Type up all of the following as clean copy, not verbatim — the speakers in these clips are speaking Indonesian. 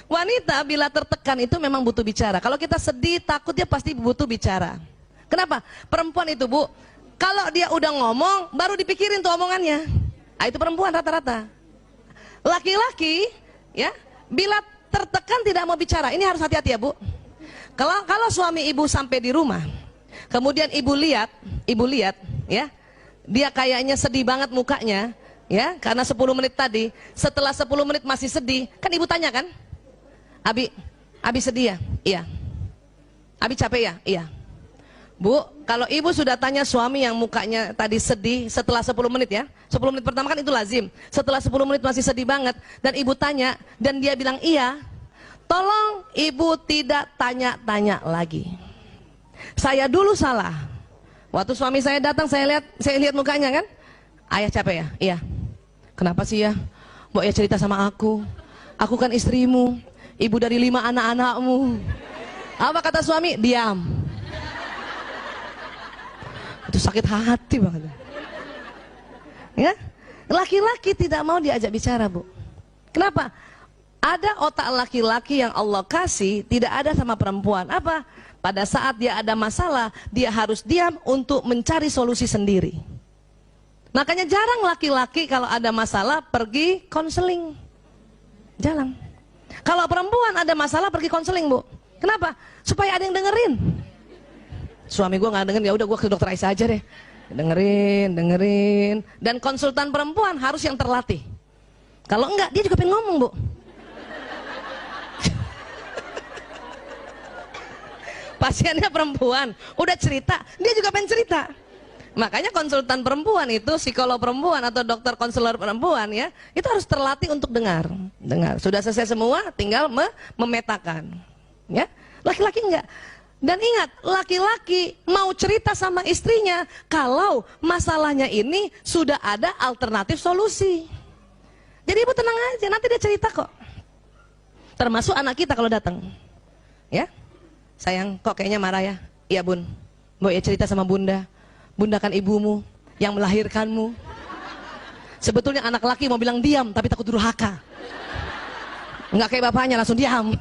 Wanita bila tertekan itu memang butuh bicara. Kalau kita sedih, takut, dia pasti butuh bicara. Kenapa? Perempuan itu, Bu, kalau dia udah ngomong, baru dipikirin tuh omongannya. Nah, itu perempuan rata-rata. Laki-laki, ya, bila tertekan tidak mau bicara. Ini harus hati-hati ya, Bu. Kalau suami ibu sampai di rumah, kemudian ibu lihat, ya, dia kayaknya sedih banget mukanya, ya, karena 10 menit tadi. Setelah 10 menit masih sedih, kan ibu tanya kan? Abi sedih ya? Iya. Abi capek ya? Iya. Bu, kalau ibu sudah tanya suami yang mukanya tadi sedih setelah 10 menit ya, 10 menit pertama kan itu lazim. Setelah 10 menit masih sedih banget dan ibu tanya dan dia bilang iya, tolong ibu tidak tanya-tanya lagi. Saya dulu salah. Waktu suami saya datang saya lihat mukanya kan, ayah capek ya? Iya. Kenapa sih ya? Mbok ya cerita sama aku kan istrimu, ibu dari 5 anak-anakmu. Apa kata suami? Diam. Itu sakit hati banget. Ya, laki-laki tidak mau diajak bicara, Bu. Kenapa? Ada otak laki-laki yang Allah kasih tidak ada sama perempuan. Apa? Pada saat dia ada masalah, dia harus diam untuk mencari solusi sendiri. Makanya jarang laki-laki kalau ada masalah pergi konseling. Jarang. Kalau perempuan ada masalah pergi konseling, Bu. Kenapa? Supaya ada yang dengerin. Suami gue nggak dengerin, ya udah gue ke dokter Aisyah aja deh. Dengerin. Dan konsultan perempuan harus yang terlatih. Kalau enggak, dia juga pengen ngomong, Bu. Pasiennya perempuan, udah cerita, dia juga pengen cerita. Makanya konsultan perempuan itu, psikolog perempuan atau dokter konselor perempuan ya, itu harus terlatih untuk dengar. Sudah selesai semua, tinggal memetakan. Ya, laki-laki enggak. Dan ingat, laki-laki mau cerita sama istrinya kalau masalahnya ini sudah ada alternatif solusi. Jadi ibu tenang aja, nanti dia cerita kok. Termasuk anak kita kalau datang. Ya. Sayang, kok kayaknya marah ya? Iya, Bun. Mbok ya cerita sama Bunda. Bunda kan ibumu yang melahirkanmu. Sebetulnya anak laki mau bilang diam, tapi takut durhaka. Enggak kayak bapaknya, langsung diam.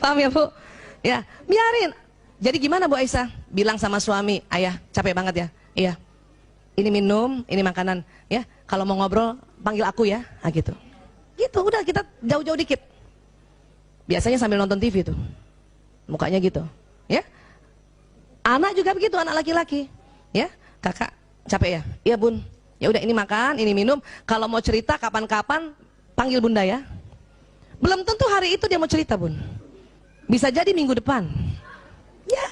Paham ya, Bu? Ya, biarin. Jadi gimana, Bu Aisyah? Bilang sama suami, ayah capek banget ya? Iya. Ini minum, ini makanan. Ya, kalau mau ngobrol, panggil aku ya. Nah, gitu. Gitu, udah kita jauh-jauh dikit. Biasanya sambil nonton TV tuh, mukanya gitu, ya. Anak juga begitu, anak laki-laki, ya. Kakak capek ya? Iya, Bun. Ya udah, ini makan, ini minum. Kalau mau cerita kapan-kapan panggil Bunda ya. Belum tentu hari itu dia mau cerita, Bun. Bisa jadi minggu depan. Ya.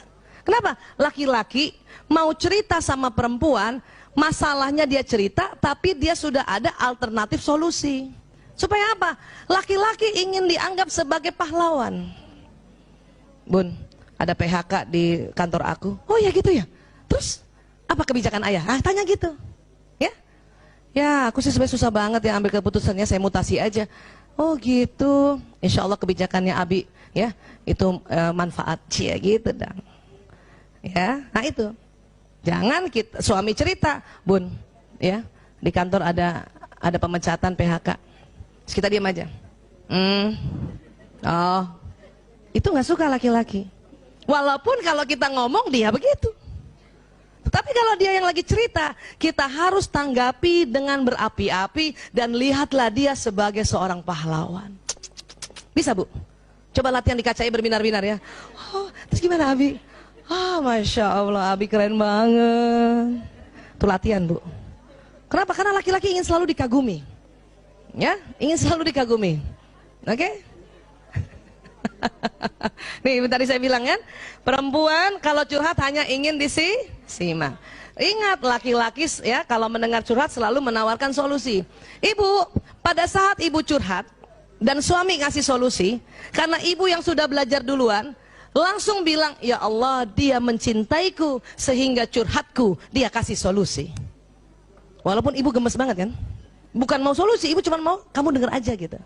Kenapa? Laki-laki mau cerita sama perempuan, masalahnya dia cerita, tapi dia sudah ada alternatif solusi. Supaya apa? Laki-laki ingin dianggap sebagai pahlawan. Bun, ada PHK di kantor aku. Oh ya gitu ya. Terus apa kebijakan ayah? Ah, tanya gitu. Ya. Ya, aku sih sebenarnya susah banget ya ambil keputusannya, saya mutasi aja. Oh gitu. Insya Allah kebijakannya Abi ya itu manfaat cia gitu dong. Ya, nah itu. Jangan kita suami cerita, Bun, ya di kantor ada pemecatan PHK. Terus kita diam aja. Oh, itu nggak suka laki-laki. Walaupun kalau kita ngomong dia begitu. Tetapi kalau dia yang lagi cerita, kita harus tanggapi dengan berapi-api dan lihatlah dia sebagai seorang pahlawan. Bisa, Bu? Coba latihan di kacanya berbinar-binar ya. Oh, terus gimana Abi? Ah, Masya Allah, Abi keren banget. Itu latihan, Bu. Kenapa? Karena laki-laki ingin selalu dikagumi. Ya, ingin selalu dikagumi. Oke? Nih, tadi saya bilang kan, perempuan kalau curhat hanya ingin disimak. Ingat, laki-laki ya kalau mendengar curhat selalu menawarkan solusi. Ibu, pada saat ibu curhat dan suami ngasih solusi, karena ibu yang sudah belajar duluan, langsung bilang, ya Allah, dia mencintaiku sehingga curhatku dia kasih solusi. Walaupun ibu gemes banget kan, bukan mau solusi, ibu cuma mau kamu denger aja gitu.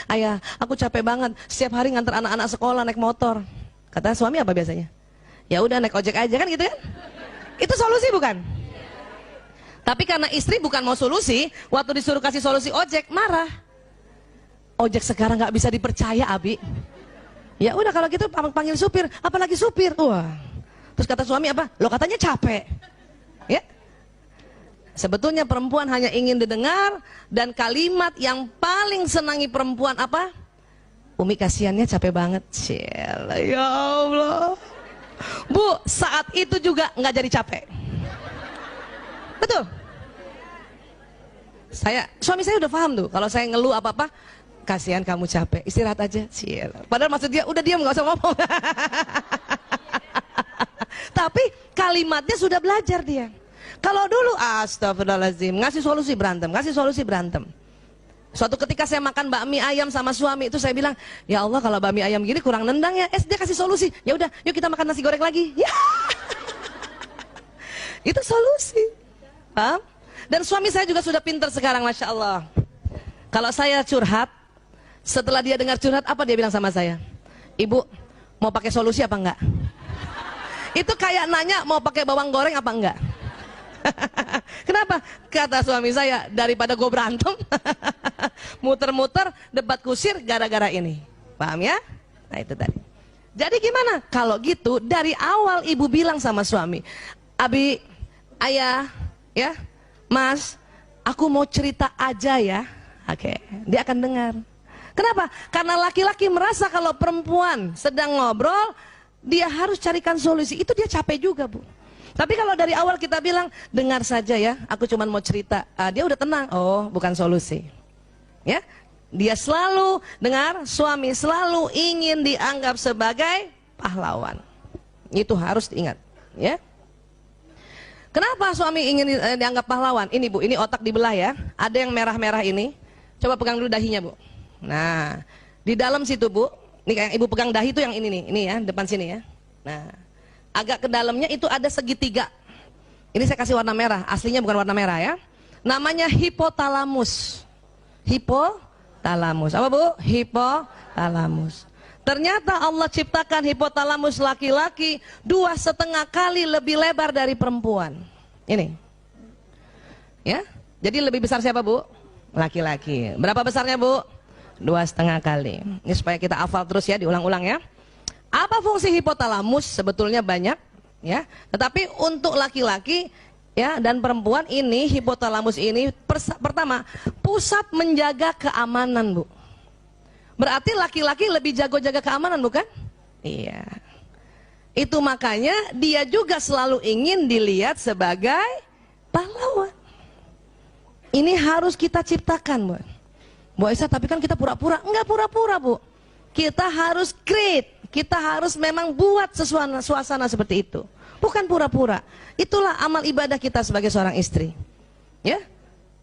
Ayah, aku capek banget setiap hari nganter anak-anak sekolah naik motor. Kata suami apa biasanya? Ya udah naik ojek aja kan gitu kan? Itu solusi bukan? Tapi karena istri bukan mau solusi, waktu disuruh kasih solusi ojek marah. ojek sekarang nggak bisa dipercaya, Abi. Ya udah kalau gitu panggil supir, apalagi supir. Wah. Terus kata suami apa? Lo katanya capek. Ya. Sebetulnya perempuan hanya ingin didengar, dan kalimat yang paling senangi perempuan apa? Umi kasihannya capek banget. Ciela, ya Allah. Bu, saat itu juga nggak jadi capek. Betul. Suami saya udah paham tuh. Kalau saya ngeluh apa-apa, kasihan kamu capek, istirahat aja. Ciela. Padahal maksud dia, udah diam nggak usah ngomong. Tapi kalimatnya sudah belajar dia. Kalau dulu astagfirullahaladzim, ngasih solusi berantem. Suatu ketika saya makan bakmi ayam sama suami, itu saya bilang, ya Allah kalau bakmi ayam gini kurang nendang ya. Dia kasih solusi, ya udah yuk kita makan nasi goreng lagi. Ya. Itu solusi. Paham? Dan suami saya juga sudah pintar sekarang, Masya Allah. Kalau saya curhat, setelah dia dengar curhat, apa dia bilang sama saya? Ibu, mau pakai solusi apa enggak? Itu kayak nanya mau pakai bawang goreng apa enggak. Kenapa? Kata suami saya, daripada gue berantem muter-muter debat kusir gara-gara ini. Paham ya? Nah itu tadi. Jadi gimana? Kalau gitu dari awal ibu bilang sama suami, Abi, ayah, ya, Mas, aku mau cerita aja ya. Oke, dia akan dengar. Kenapa? Karena laki-laki merasa kalau perempuan sedang ngobrol, dia harus carikan solusi. Itu dia capek juga, Bu. Tapi kalau dari awal kita bilang, dengar saja ya, aku cuma mau cerita, dia udah tenang. Oh, bukan solusi. Ya, dia selalu dengar, suami selalu ingin dianggap sebagai pahlawan. Itu harus diingat. Ya. Kenapa suami ingin dianggap pahlawan? Ini Bu, ini otak dibelah ya. Ada yang merah-merah ini. Coba pegang dulu dahinya Bu. Nah, di dalam situ Bu, ini kayak ibu pegang dahi itu yang ini nih, ini ya, depan sini ya. Nah, agak ke dalamnya itu ada segitiga. Ini saya kasih warna merah, aslinya bukan warna merah ya. Namanya hipotalamus. Hipotalamus. Apa Bu? Hipotalamus. Ternyata Allah ciptakan hipotalamus laki-laki 2,5 kali lebih lebar dari perempuan. Ini. Ya. Jadi lebih besar siapa Bu? Laki-laki. Berapa besarnya Bu? 2,5 kali. Ini supaya kita hafal terus ya, diulang-ulang ya. Apa fungsi hipotalamus? Sebetulnya banyak ya. Tetapi untuk laki-laki ya dan perempuan ini hipotalamus ini pertama pusat menjaga keamanan Bu. Berarti laki-laki lebih jago jaga keamanan bukan? Iya. Itu makanya dia juga selalu ingin dilihat sebagai pahlawan. Ini harus kita ciptakan Bu. Bu Aisyah, tapi kan kita pura-pura. Enggak pura-pura Bu. Kita harus create, kita harus memang buat suasana seperti itu. Bukan pura-pura. Itulah amal ibadah kita sebagai seorang istri. Ya.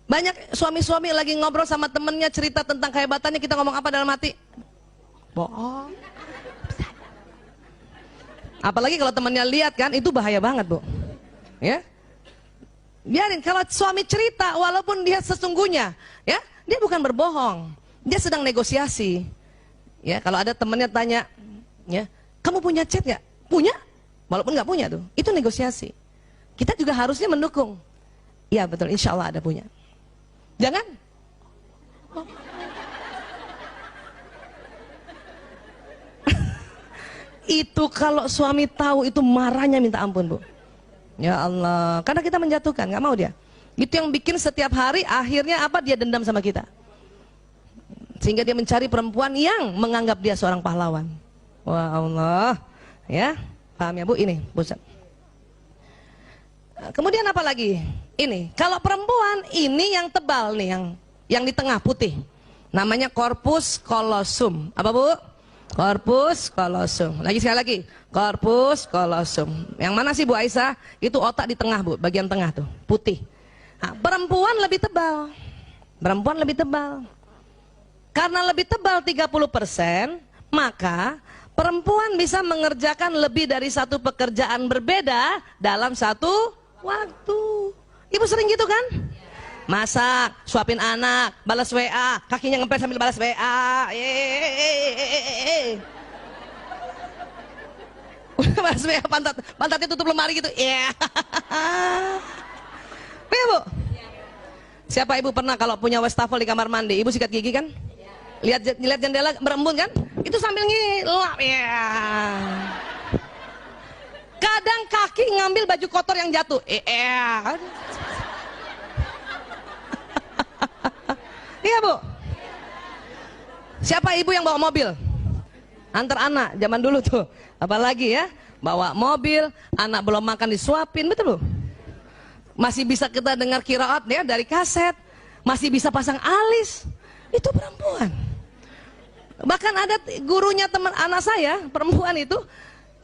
Banyak suami-suami lagi ngobrol sama temennya, cerita tentang kehebatannya, kita ngomong apa dalam hati? Bohong. Apalagi kalau temennya lihat kan, itu bahaya banget Bu. Ya. Biarin, kalau suami cerita walaupun dia sesungguhnya, ya, dia bukan berbohong, dia sedang negosiasi. Ya, kalau ada temennya tanya, ya, kamu punya chat nggak? Punya, walaupun nggak punya tuh, itu negosiasi. Kita juga harusnya mendukung. Ya betul, insya Allah ada punya. Jangan. Itu kalau suami tahu itu marahnya minta ampun Bu. Ya Allah, karena kita menjatuhkan, nggak mau dia. Itu yang bikin setiap hari akhirnya apa, dia dendam sama kita. Sehingga dia mencari perempuan yang menganggap dia seorang pahlawan. Wah Allah, ya paham ya Bu? Ini pusat. Kemudian apa lagi? Ini kalau perempuan ini yang tebal nih, yang di tengah putih, namanya corpus callosum. Apa Bu? Corpus callosum. Lagi sekali lagi, corpus callosum. Yang mana sih Bu Aisyah? Itu otak di tengah Bu, bagian tengah tuh, putih. Nah, perempuan lebih tebal. Perempuan lebih tebal. Karena lebih tebal 30%, maka perempuan bisa mengerjakan lebih dari satu pekerjaan berbeda dalam satu waktu. Ibu sering gitu kan? Masak, suapin anak, balas WA, kakinya ngepel sambil balas WA. Balas WA, pantatnya tutup lemari gitu. Ya. Ya Bu. Siapa ibu pernah kalau punya wastafel di kamar mandi, ibu sikat gigi kan? lihat jendela berembun kan? Itu sambil ngilap ya. Kadang kaki ngambil baju kotor yang jatuh. Iya Bu. Siapa ibu yang bawa mobil? Antar anak, zaman dulu tuh. Apalagi ya, bawa mobil, anak belum makan disuapin, betul Bu? Masih bisa kita dengar qiraat ya dari kaset, masih bisa pasang alis. Itu perempuan. Bahkan ada gurunya teman anak saya, perempuan itu,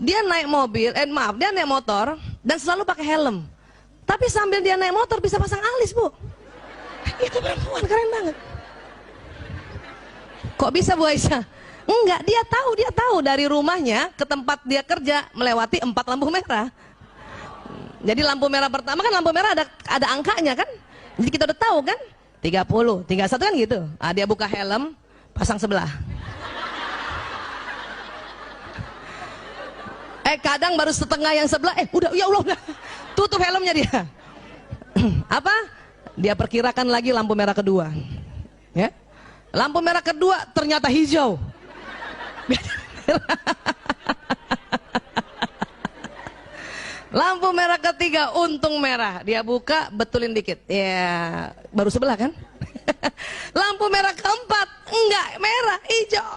dia naik mobil, dia naik motor dan selalu pakai helm. Tapi sambil dia naik motor bisa pasang alis, Bu. Itu perempuan, keren banget. Kok bisa Bu Aisyah? Enggak, dia tahu dari rumahnya ke tempat dia kerja melewati 4 lampu merah. Jadi lampu merah pertama kan, lampu merah ada angkanya kan? Jadi kita udah tahu kan? 30, 31 kan gitu. Dia buka helm, pasang sebelah. Kadang baru setengah yang sebelah, udah, ya Allah, udah tutup helmnya dia. Apa? Dia perkirakan lagi lampu merah kedua. Ya, lampu merah kedua ternyata hijau. Lampu merah ketiga untung merah. Dia buka, betulin dikit. Ya, baru sebelah kan? Lampu merah keempat enggak, merah, hijau.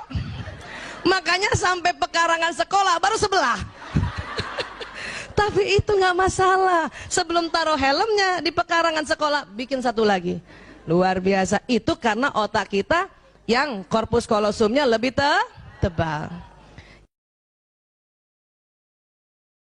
Makanya sampai pekarangan sekolah baru sebelah. Tapi itu nggak masalah. Sebelum taruh helmnya di pekarangan sekolah, bikin satu lagi. Luar biasa. Itu karena otak kita yang korpus kolosumnya lebih tebal.